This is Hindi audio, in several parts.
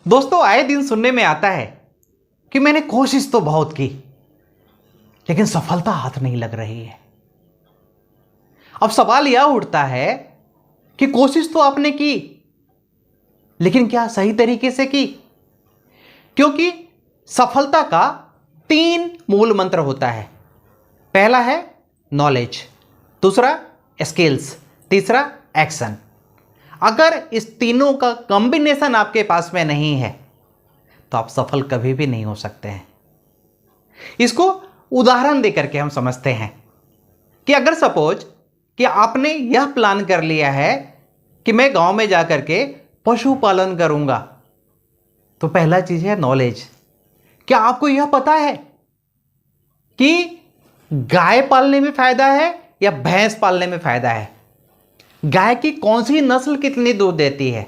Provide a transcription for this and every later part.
दोस्तों, आए दिन सुनने में आता है कि मैंने कोशिश तो बहुत की लेकिन सफलता हाथ नहीं लग रही है। अब सवाल यह उठता है कि कोशिश तो आपने की, लेकिन क्या सही तरीके से की? क्योंकि सफलता का 3 मूल मंत्र होता है। पहला है नॉलेज, दूसरा स्किल्स, तीसरा एक्शन। अगर इस तीनों का कॉम्बिनेशन आपके पास में नहीं है तो आप सफल कभी भी नहीं हो सकते हैं। इसको उदाहरण देकर के हम समझते हैं कि अगर सपोज कि आपने यह प्लान कर लिया है कि मैं गांव में जाकर के पशुपालन करूंगा, तो पहला चीज है नॉलेज। क्या आपको यह पता है कि गाय पालने में फायदा है या भैंस पालने में फायदा है? गाय की कौन सी नस्ल कितनी दूध देती है,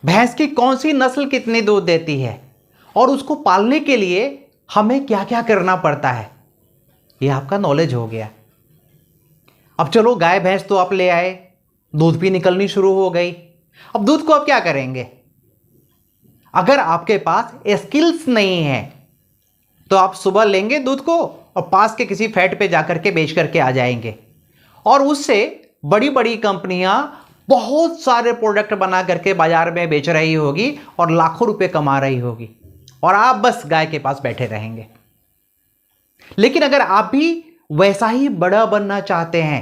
भैंस की कौन सी नस्ल कितनी दूध देती है, और उसको पालने के लिए हमें क्या क्या करना पड़ता है, यह आपका नॉलेज हो गया। अब चलो, गाय भैंस तो आप ले आए, दूध भी निकलनी शुरू हो गई। अब दूध को आप क्या करेंगे? अगर आपके पास स्किल्स नहीं है तो आप सुबह लेंगे दूध को और पास के किसी फैट पे जाकर के बेच करके आ जाएंगे, और उससे बड़ी बड़ी कंपनियां बहुत सारे प्रोडक्ट बना करके बाजार में बेच रही होगी और लाखों रुपए कमा रही होगी, और आप बस गाय के पास बैठे रहेंगे। लेकिन अगर आप भी वैसा ही बड़ा बनना चाहते हैं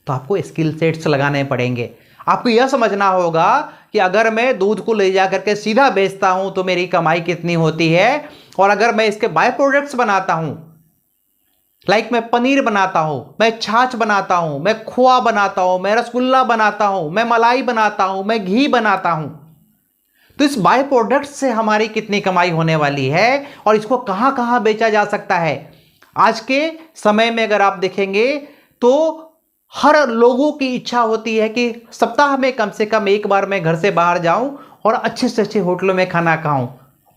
तो आपको स्किल सेट्स लगाने पड़ेंगे। आपको यह समझना होगा कि अगर मैं दूध को ले जा करके सीधा बेचता हूं तो मेरी कमाई कितनी होती है, और अगर मैं इसके बाय प्रोडक्ट्स बनाता हूं, लाइक मैं पनीर बनाता हूं, मैं छाछ बनाता हूं, मैं खोआ बनाता हूं, मैं रसगुल्ला बनाता हूं, मैं मलाई बनाता हूं, मैं घी बनाता हूं, तो इस बाय प्रोडक्ट से हमारी कितनी कमाई होने वाली है और इसको कहां कहां बेचा जा सकता है। आज के समय में अगर आप देखेंगे तो हर लोगों की इच्छा होती है कि सप्ताह में कम से कम एक बार मैं घर से बाहर जाऊं और अच्छे से अच्छे होटलों में खाना खाऊं।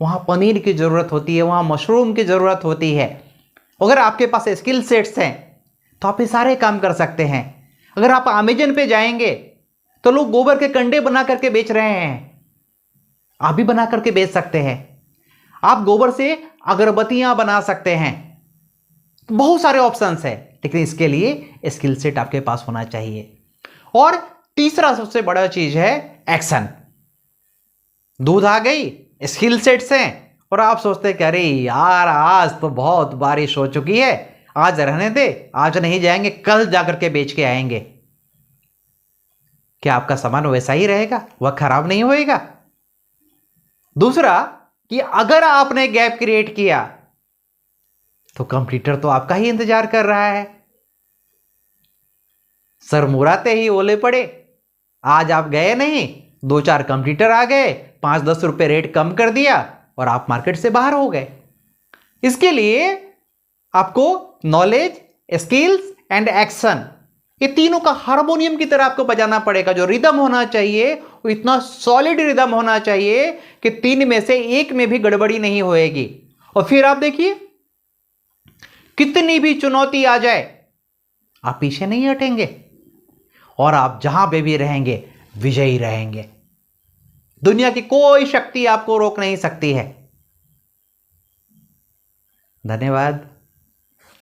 वहां पनीर की जरूरत होती है, वहां मशरूम की जरूरत होती है। अगर आपके पास स्किल सेट्स हैं तो आप ये सारे काम कर सकते हैं। अगर आप अमेजन पे जाएंगे तो लोग गोबर के कंडे बना करके बेच रहे हैं, आप भी बना करके बेच सकते हैं। आप गोबर से अगरबत्तियां बना सकते हैं। बहुत सारे ऑप्शंस है, लेकिन इसके लिए स्किल सेट आपके पास होना चाहिए। और तीसरा सबसे बड़ा चीज है एक्शन। दूध आ गई, स्किल सेट्स हैं, और आप सोचते हैं कि अरे यार आज तो बहुत बारिश हो चुकी है, आज रहने दे, आज नहीं जाएंगे, कल जाकर के बेच के आएंगे। क्या आपका सामान वैसा ही रहेगा? वह खराब नहीं होएगा? दूसरा कि अगर आपने गैप क्रिएट किया तो कंप्यूटर तो आपका ही इंतजार कर रहा है। सर मुराते ही ओले पड़े, आज आप गए नहीं, 2-4 कंप्यूटर आ गए, 5-10 रुपए रेट कम कर दिया और आप मार्केट से बाहर हो गए। इसके लिए आपको नॉलेज, स्किल्स एंड एक्शन, ये तीनों का हार्मोनियम की तरह आपको बजाना पड़ेगा। जो रिदम होना चाहिए वो इतना सॉलिड रिदम होना चाहिए कि 3 में से 1 में भी गड़बड़ी नहीं होएगी। और फिर आप देखिए, कितनी भी चुनौती आ जाए आप पीछे नहीं हटेंगे और आप जहां पे भी रहेंगे विजयी रहेंगे। दुनिया की कोई शक्ति आपको रोक नहीं सकती है। धन्यवाद।